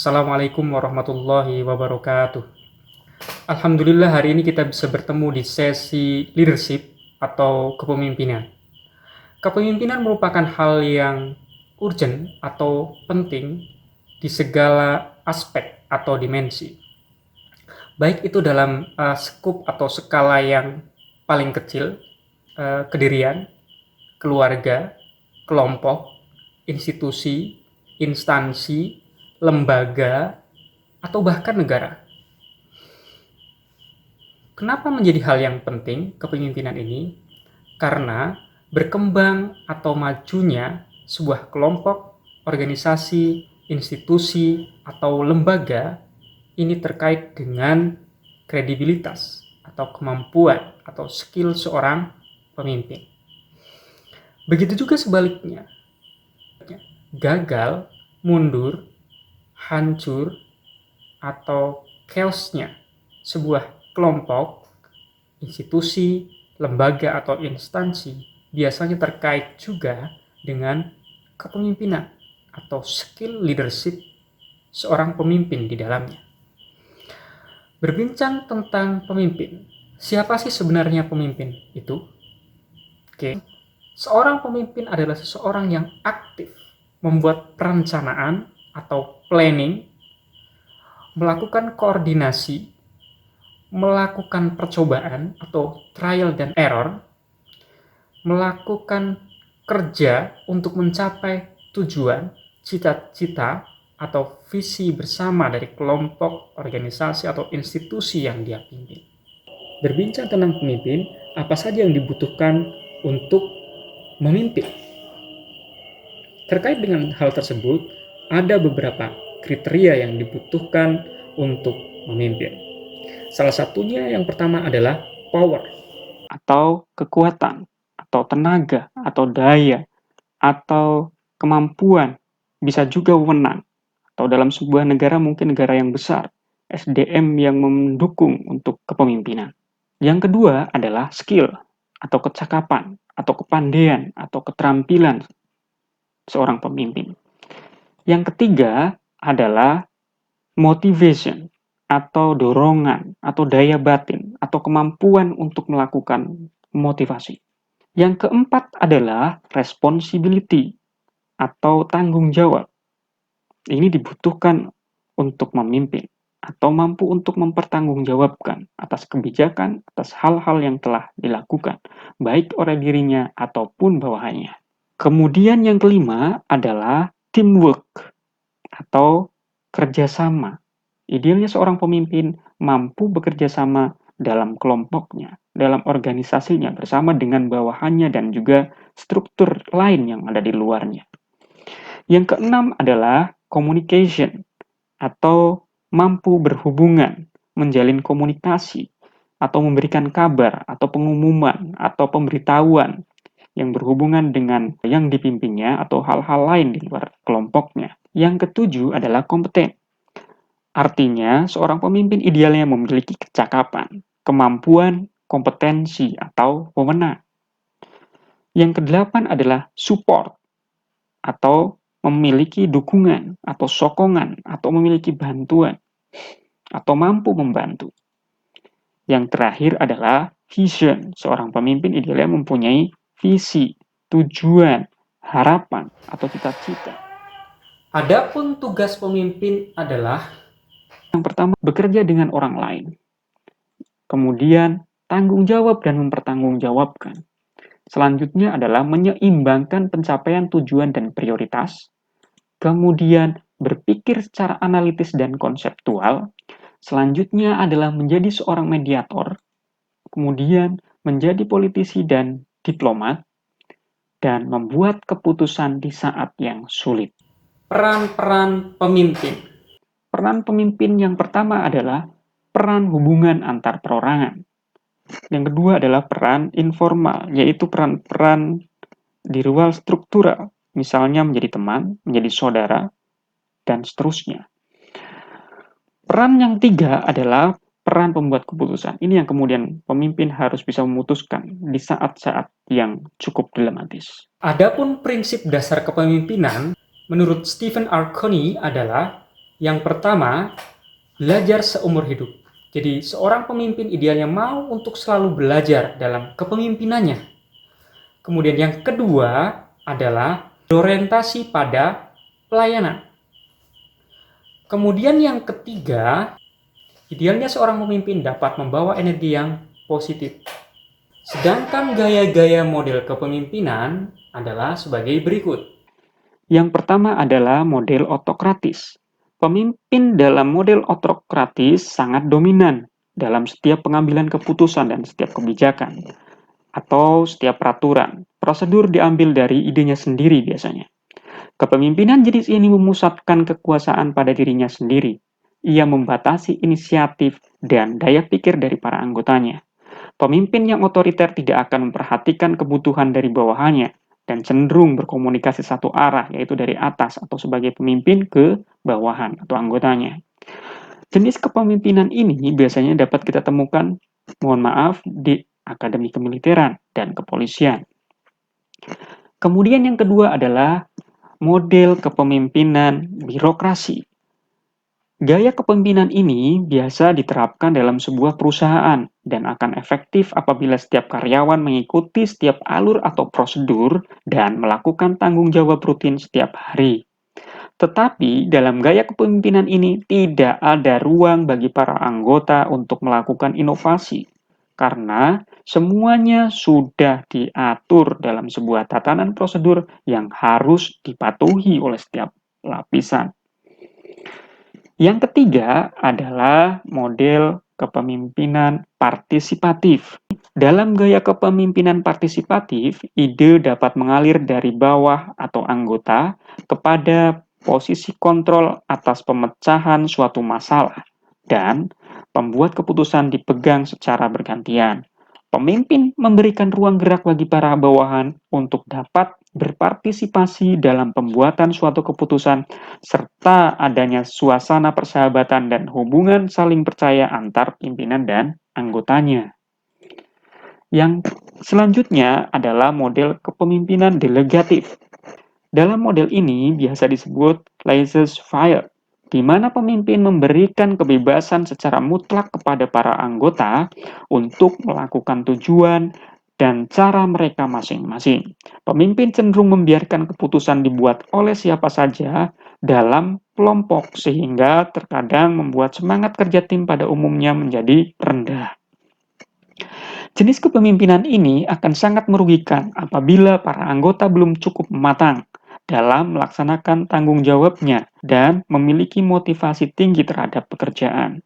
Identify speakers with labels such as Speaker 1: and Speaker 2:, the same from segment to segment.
Speaker 1: Assalamualaikum warahmatullahi wabarakatuh. Alhamdulillah hari ini kita bisa bertemu di sesi leadership atau kepemimpinan. Kepemimpinan merupakan hal yang urgent atau penting di segala aspek atau dimensi. Baik itu dalam skup atau skala yang paling kecil, kedirian, keluarga, kelompok, institusi, instansi, lembaga, atau bahkan negara. Kenapa menjadi hal yang penting kepemimpinan ini? Karena berkembang atau majunya sebuah kelompok, organisasi, institusi, atau lembaga ini terkait dengan kredibilitas atau kemampuan atau skill seorang pemimpin. Begitu juga sebaliknya. Gagal, mundur, hancur, atau chaosnya sebuah kelompok, institusi, lembaga, atau instansi biasanya terkait juga dengan kepemimpinan atau skill leadership seorang pemimpin di dalamnya. Berbincang tentang pemimpin, siapa sih sebenarnya pemimpin itu? Oke, seorang pemimpin adalah seseorang yang aktif membuat perencanaan atau planning, melakukan koordinasi, melakukan percobaan atau trial dan error, melakukan kerja untuk mencapai tujuan, cita-cita, atau visi bersama dari kelompok, organisasi, atau institusi yang dia pimpin. Berbincang tentang pemimpin, apa saja yang dibutuhkan untuk memimpin? Terkait dengan hal tersebut, ada beberapa kriteria yang dibutuhkan untuk memimpin. Salah satunya yang pertama adalah power, atau kekuatan, atau tenaga, atau daya, atau kemampuan, bisa juga wewenang, atau dalam sebuah negara mungkin negara yang besar, SDM yang mendukung untuk kepemimpinan. Yang kedua adalah skill, atau kecakapan, atau kepandaian, atau keterampilan seorang pemimpin. Yang ketiga adalah motivation, atau dorongan, atau daya batin, atau kemampuan untuk melakukan motivasi. Yang keempat adalah responsibility, atau tanggung jawab. Ini dibutuhkan untuk memimpin, atau mampu untuk mempertanggungjawabkan atas kebijakan, atas hal-hal yang telah dilakukan, baik oleh dirinya ataupun bawahannya. Kemudian yang kelima adalah teamwork, atau kerjasama. Idealnya seorang pemimpin mampu bekerja sama dalam kelompoknya, dalam organisasinya, bersama dengan bawahannya dan juga struktur lain yang ada di luarnya. Yang keenam adalah communication, atau mampu berhubungan, menjalin komunikasi, atau memberikan kabar, atau pengumuman, atau pemberitahuan yang berhubungan dengan yang dipimpinnya atau hal-hal lain di luar kelompoknya. Yang ketujuh adalah kompeten. Artinya, seorang pemimpin idealnya memiliki kecakapan, kemampuan, kompetensi, atau wewenang. Yang kedelapan adalah support, atau memiliki dukungan, atau sokongan, atau memiliki bantuan, atau mampu membantu. Yang terakhir adalah vision. Seorang pemimpin idealnya mempunyai visi, tujuan, harapan, atau cita-cita. Adapun tugas pemimpin adalah yang pertama, bekerja dengan orang lain. Kemudian, tanggung jawab dan mempertanggungjawabkan. Selanjutnya adalah menyeimbangkan pencapaian tujuan dan prioritas. Kemudian, berpikir secara analitis dan konseptual. Selanjutnya adalah menjadi seorang mediator. Kemudian, menjadi politisi dan diplomat. Dan membuat keputusan di saat yang sulit. Peran-peran pemimpin. Peran pemimpin yang pertama adalah peran hubungan antar perorangan. Yang kedua adalah peran informal, yaitu peran-peran di ruang struktural, misalnya menjadi teman, menjadi saudara, dan seterusnya. Peran yang tiga adalah peran pembuat keputusan. Ini yang kemudian pemimpin harus bisa memutuskan di saat-saat yang cukup dilematis. Adapun prinsip dasar kepemimpinan, menurut Stephen R. Covey adalah Yang pertama, belajar seumur hidup. Jadi, seorang pemimpin idealnya mau untuk selalu belajar dalam kepemimpinannya. Kemudian yang kedua adalah berorientasi pada pelayanan. Kemudian yang ketiga, idealnya seorang pemimpin dapat membawa energi yang positif. Sedangkan gaya-gaya model kepemimpinan adalah sebagai berikut. Yang pertama adalah model otokratis. Pemimpin dalam model otokratis sangat dominan dalam setiap pengambilan keputusan dan setiap kebijakan, atau setiap peraturan. Prosedur diambil dari idenya sendiri biasanya. Kepemimpinan jenis ini memusatkan kekuasaan pada dirinya sendiri. Ia membatasi inisiatif dan daya pikir dari para anggotanya. Pemimpin yang otoriter tidak akan memperhatikan kebutuhan dari bawahannya dan cenderung berkomunikasi satu arah, yaitu dari atas atau sebagai pemimpin ke bawahan atau anggotanya. Jenis kepemimpinan ini biasanya dapat kita temukan, mohon maaf, di akademi kemiliteran dan kepolisian. Kemudian yang kedua adalah model kepemimpinan birokrasi. Gaya kepemimpinan ini biasa diterapkan dalam sebuah perusahaan dan akan efektif apabila setiap karyawan mengikuti setiap alur atau prosedur dan melakukan tanggung jawab rutin setiap hari. Tetapi dalam gaya kepemimpinan ini tidak ada ruang bagi para anggota untuk melakukan inovasi karena semuanya sudah diatur dalam sebuah tatanan prosedur yang harus dipatuhi oleh setiap lapisan. Yang ketiga adalah model kepemimpinan partisipatif. Dalam gaya kepemimpinan partisipatif, ide dapat mengalir dari bawah atau anggota kepada posisi kontrol atas pemecahan suatu masalah, dan pembuat keputusan dipegang secara bergantian. Pemimpin memberikan ruang gerak bagi para bawahan untuk dapat berpartisipasi dalam pembuatan suatu keputusan serta adanya suasana persahabatan dan hubungan saling percaya antar pimpinan dan anggotanya. Yang selanjutnya adalah model kepemimpinan delegatif. Dalam model ini biasa disebut laissez-faire, di mana pemimpin memberikan kebebasan secara mutlak kepada para anggota untuk melakukan tujuan dan cara mereka masing-masing. Pemimpin cenderung membiarkan keputusan dibuat oleh siapa saja dalam kelompok, sehingga terkadang membuat semangat kerja tim pada umumnya menjadi rendah. Jenis kepemimpinan ini akan sangat merugikan apabila para anggota belum cukup matang dalam melaksanakan tanggung jawabnya dan memiliki motivasi tinggi terhadap pekerjaan.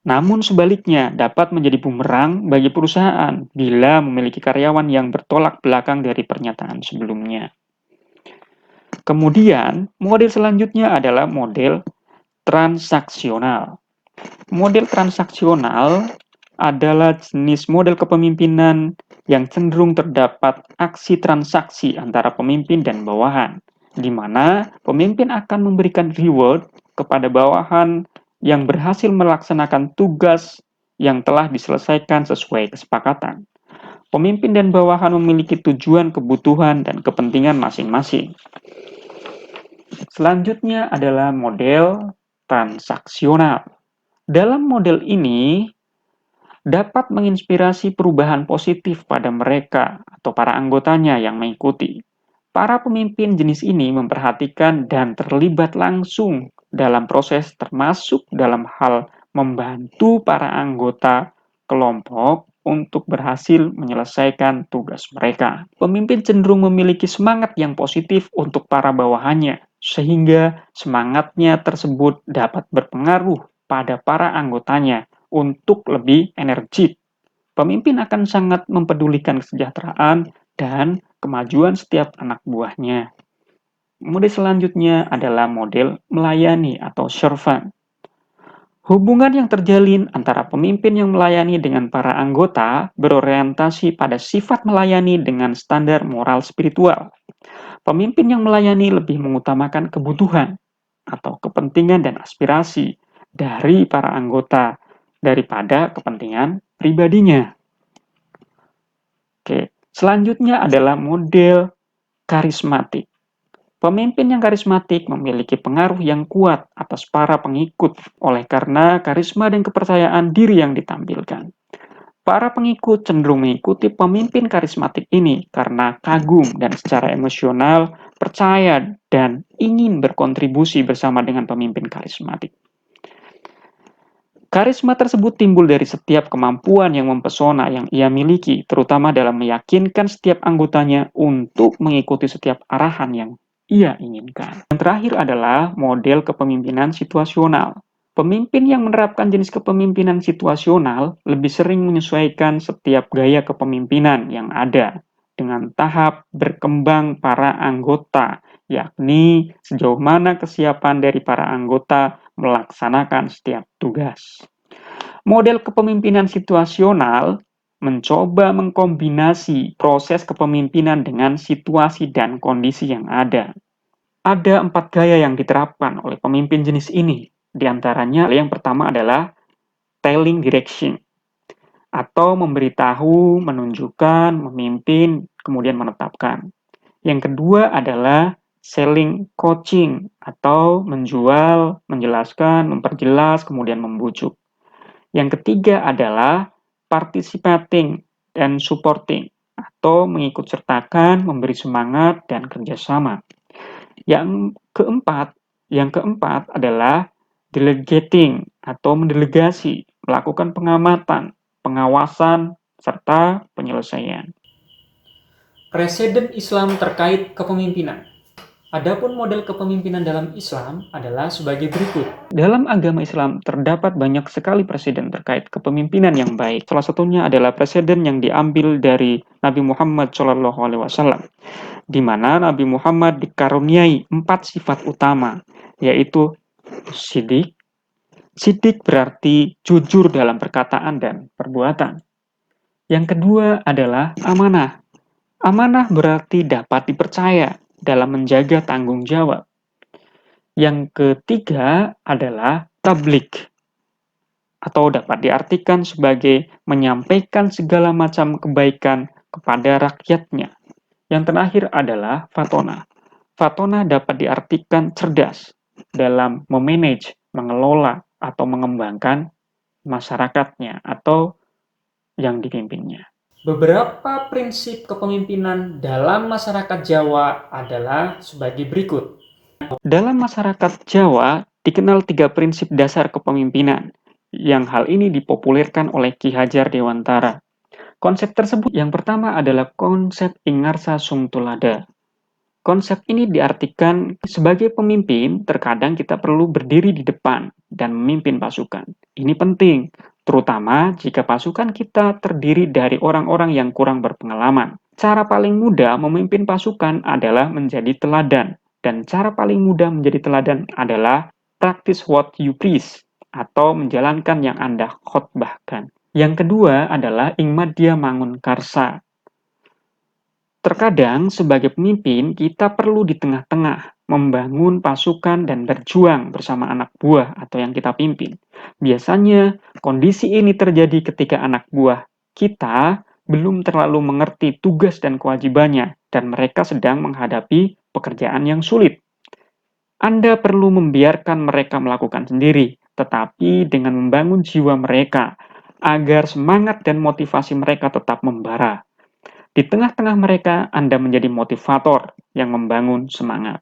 Speaker 1: Namun sebaliknya dapat menjadi bumerang bagi perusahaan bila memiliki karyawan yang bertolak belakang dari pernyataan sebelumnya. Kemudian, model selanjutnya adalah model transaksional. Model transaksional adalah jenis model kepemimpinan yang cenderung terdapat aksi transaksi antara pemimpin dan bawahan, di mana pemimpin akan memberikan reward kepada bawahan yang berhasil melaksanakan tugas yang telah diselesaikan sesuai kesepakatan. Pemimpin dan bawahan memiliki tujuan, kebutuhan, dan kepentingan masing-masing. Selanjutnya adalah model transaksional. Dalam model ini, dapat menginspirasi perubahan positif pada mereka atau para anggotanya yang mengikuti. Para pemimpin jenis ini memperhatikan dan terlibat langsung dalam proses, termasuk dalam hal membantu para anggota kelompok untuk berhasil menyelesaikan tugas mereka. Pemimpin cenderung memiliki semangat yang positif untuk para bawahannya, sehingga semangatnya tersebut dapat berpengaruh pada para anggotanya untuk lebih energik. Pemimpin akan sangat mempedulikan kesejahteraan dan kemajuan setiap anak buahnya. Model selanjutnya adalah model melayani atau servant. Hubungan yang terjalin antara pemimpin yang melayani dengan para anggota berorientasi pada sifat melayani dengan standar moral spiritual. Pemimpin yang melayani lebih mengutamakan kebutuhan atau kepentingan dan aspirasi dari para anggota daripada kepentingan pribadinya. Oke, selanjutnya adalah model karismatik. Pemimpin yang karismatik memiliki pengaruh yang kuat atas para pengikut oleh karena karisma dan kepercayaan diri yang ditampilkan. Para pengikut cenderung mengikuti pemimpin karismatik ini karena kagum dan secara emosional percaya dan ingin berkontribusi bersama dengan pemimpin karismatik. Karisma tersebut timbul dari setiap kemampuan yang mempesona yang ia miliki, terutama dalam meyakinkan setiap anggotanya untuk mengikuti setiap arahan yang ia inginkan. Yang terakhir adalah model kepemimpinan situasional. Pemimpin yang menerapkan jenis kepemimpinan situasional lebih sering menyesuaikan setiap gaya kepemimpinan yang ada dengan tahap berkembang para anggota, yakni sejauh mana kesiapan dari para anggota melaksanakan setiap tugas. Model kepemimpinan situasional mencoba mengkombinasi proses kepemimpinan dengan situasi dan kondisi yang ada. Ada 4 gaya yang diterapkan oleh pemimpin jenis ini. Di antaranya yang pertama adalah telling direction, atau memberitahu, menunjukkan, memimpin, kemudian menetapkan. Yang kedua adalah selling coaching, atau menjual, menjelaskan, memperjelas, kemudian membujuk. Yang ketiga adalah participating dan supporting, atau mengikut sertakan, memberi semangat, dan kerjasama. Yang keempat adalah delegating, atau mendelegasi, melakukan pengamatan, pengawasan, serta penyelesaian. Presiden Islam terkait kepemimpinan. Adapun model kepemimpinan dalam Islam adalah sebagai berikut. Dalam agama Islam terdapat banyak sekali presiden terkait kepemimpinan yang baik. Salah satunya adalah presiden yang diambil dari Nabi Muhammad SAW, di mana Nabi Muhammad dikaruniai 4 sifat utama, yaitu sidik. Sidik berarti jujur dalam perkataan dan perbuatan. Yang kedua adalah amanah. Amanah berarti dapat dipercaya dalam menjaga tanggung jawab. Yang ketiga adalah tabligh, atau dapat diartikan sebagai menyampaikan segala macam kebaikan kepada rakyatnya. Yang terakhir adalah fatona. Fatona dapat diartikan cerdas dalam memanage, mengelola, atau mengembangkan masyarakatnya atau yang dipimpinnya. Beberapa prinsip kepemimpinan dalam masyarakat Jawa adalah sebagai berikut. Dalam masyarakat Jawa dikenal 3 prinsip dasar kepemimpinan, yang hal ini dipopulerkan oleh Ki Hajar Dewantara. Konsep tersebut yang pertama adalah konsep Ingarsa Sungtulada. Konsep ini diartikan sebagai pemimpin, terkadang kita perlu berdiri di depan dan memimpin pasukan. Ini penting, terutama jika pasukan kita terdiri dari orang-orang yang kurang berpengalaman. Cara paling mudah memimpin pasukan adalah menjadi teladan, dan cara paling mudah menjadi teladan adalah practice what you preach, atau menjalankan yang Anda khotbahkan. Yang kedua adalah ingmadya mangun karsa. Terkadang sebagai pemimpin kita perlu di tengah-tengah membangun pasukan dan berjuang bersama anak buah atau yang kita pimpin. Biasanya kondisi ini terjadi ketika anak buah kita belum terlalu mengerti tugas dan kewajibannya dan mereka sedang menghadapi pekerjaan yang sulit. Anda perlu membiarkan mereka melakukan sendiri, tetapi dengan membangun jiwa mereka agar semangat dan motivasi mereka tetap membara. Di tengah-tengah mereka, Anda menjadi motivator yang membangun semangat.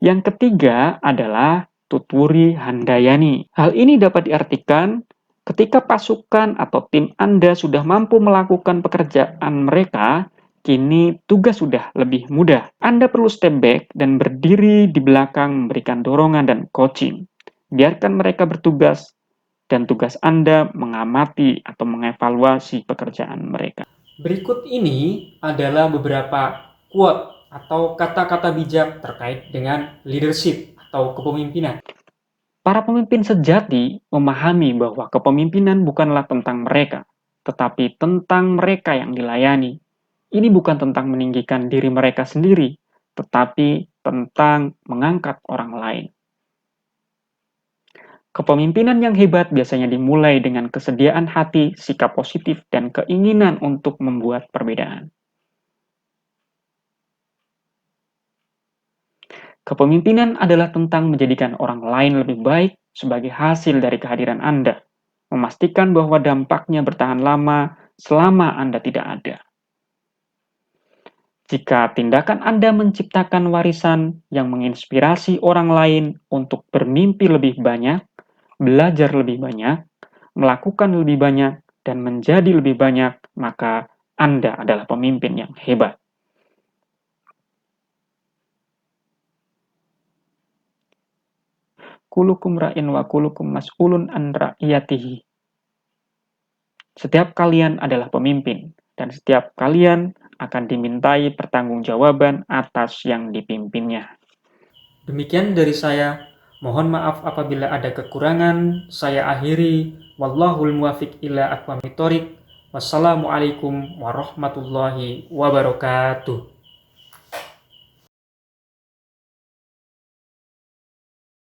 Speaker 1: Yang ketiga adalah tuturi handayani. Hal ini dapat diartikan ketika pasukan atau tim Anda sudah mampu melakukan pekerjaan mereka, kini tugas sudah lebih mudah. Anda perlu step back dan berdiri di belakang memberikan dorongan dan coaching. Biarkan mereka bertugas dan tugas Anda mengamati atau mengevaluasi pekerjaan mereka. Berikut ini adalah beberapa quote atau kata-kata bijak terkait dengan leadership atau kepemimpinan. Para pemimpin sejati memahami bahwa kepemimpinan bukanlah tentang mereka, tetapi tentang mereka yang dilayani. Ini bukan tentang meninggikan diri mereka sendiri, tetapi tentang mengangkat orang lain. Kepemimpinan yang hebat biasanya dimulai dengan kesediaan hati, sikap positif, dan keinginan untuk membuat perbedaan. Kepemimpinan adalah tentang menjadikan orang lain lebih baik sebagai hasil dari kehadiran Anda, memastikan bahwa dampaknya bertahan lama selama Anda tidak ada. Jika tindakan Anda menciptakan warisan yang menginspirasi orang lain untuk bermimpi lebih banyak, belajar lebih banyak, melakukan lebih banyak, dan menjadi lebih banyak, maka Anda adalah pemimpin yang hebat. Kulukum ra'in wa kulukum mas'ulun an ra'iyatihi. Setiap kalian adalah pemimpin, dan setiap kalian akan dimintai pertanggungjawaban atas yang dipimpinnya. Demikian dari saya. Mohon maaf apabila ada kekurangan. Saya akhiri. Wallahul muwafiq ila aqwamit thoriq. Wassalamualaikum warahmatullahi wabarakatuh.